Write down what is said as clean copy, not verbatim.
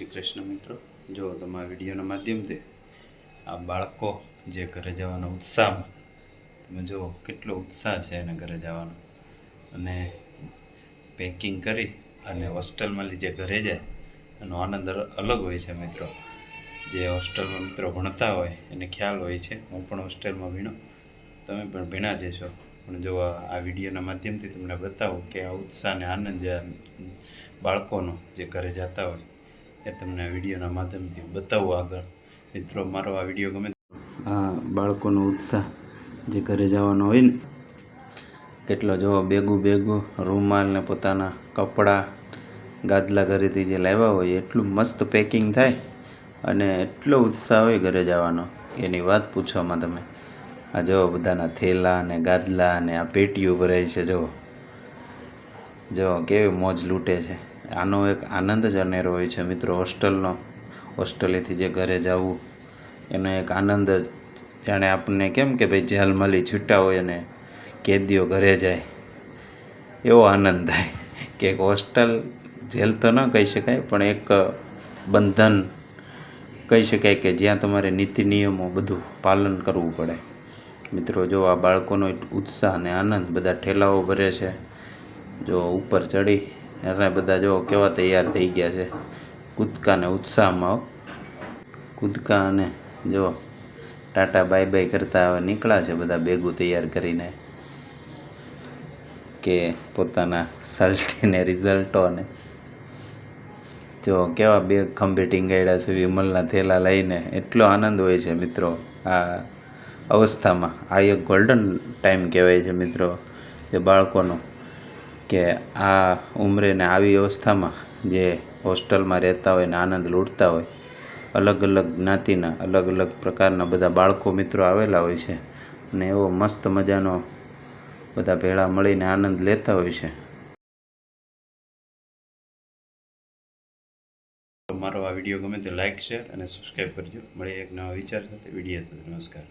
શ્રી કૃષ્ણ મિત્રો, જો તમારા વિડીયોના માધ્યમથી આ બાળકો જે ઘરે જવાનો ઉત્સાહમાં તમે જુઓ કેટલો ઉત્સાહ છે એને ઘરે જવાનો. અને પેકિંગ કરી અને હોસ્ટેલમાં જે ઘરે જાય એનો આનંદ અલગ હોય છે મિત્રો. જે હોસ્ટેલમાં મિત્રો ભણતા હોય એને ખ્યાલ હોય છે. હું પણ હોસ્ટેલમાં ભણ્યો, તમે પણ ભણ્યા જ છો. પણ જો આ વિડીયોના માધ્યમથી તમને બતાવું કે આ ઉત્સાહ અને આનંદ જે બાળકોનો જે ઘરે જતા હોય એ તમને વિડીયોના માધ્યમથી બતાવું આગળ. મિત્રો, મારો આ વિડીયો ગમે આ બાળકોનો ઉત્સાહ જે ઘરે જવાનો હોય ને કેટલો જોવો ભેગું રૂમાલ ને પોતાના કપડાં ગાદલા ઘરેથી જે લાવ્યા હોય એટલું મસ્ત પેકિંગ થાય અને એટલો ઉત્સાહ હોય ઘરે જવાનો એની વાત પૂછવામાં તમે. આ જો બધાના થેલા અને ગાદલા અને આ પેટીઓ ભરાય છે. જો કેવી મોજ લૂંટે છે. આનો એક આનંદ જ અનેરો હોય છે મિત્રો. હોસ્ટેલેથી જે ઘરે જવું એનો એક આનંદ જ જાણે આપણને કેમ કે ભાઈ જેલમાંથી છૂટા હોય અને કેદીઓ ઘરે જાય એવો આનંદ થાય કે એક હોસ્ટેલ જેલ તો ન કહી શકાય પણ એક બંધન કહી શકાય કે જ્યાં તમારે નીતિ નિયમો બધું પાલન કરવું પડે. મિત્રો, જો આ બાળકોનો ઉત્સાહ અને આનંદ, બધા ઠેલાઓ ભરે છે. જો ઉપર ચડી અને બધા જો કેવા તૈયાર થઈ ગયા છે કૂદકા ને ઉત્સાહમાં. કૂદકા અને જો ટાટા બાય બાય કરતા હવે નીકળ્યા છે બધા ભેગું તૈયાર કરીને કે પોતાના સલ્ટીને રિઝલ્ટોને. જો કેવા બે ખંભે ટીંગાડ્યા છે વિમલના થેલા લઈને. એટલો આનંદ હોય છે મિત્રો આ અવસ્થામાં. આ એક ગોલ્ડન ટાઈમ કહેવાય છે મિત્રો જે બાળકોનો, કે આ ઉંમરે ને આવી અવસ્થામાં જે હોસ્ટેલમાં રહેતા હોય ને આનંદ લૂંટતા હોય. અલગ અલગ જ્ઞાતિના અલગ અલગ પ્રકારના બધા બાળકો મિત્રો આવેલા હોય છે અને એવો મસ્ત મજાનો બધા ભેળા મળીને આનંદ લેતા હોય છે. મારો આ વિડીયો ગમે તો લાઈક, શેર અને સબસ્ક્રાઈબ કરજો. મળીએ એક નવા વિચાર સાથે, વિડીયો સાથે. નમસ્કાર.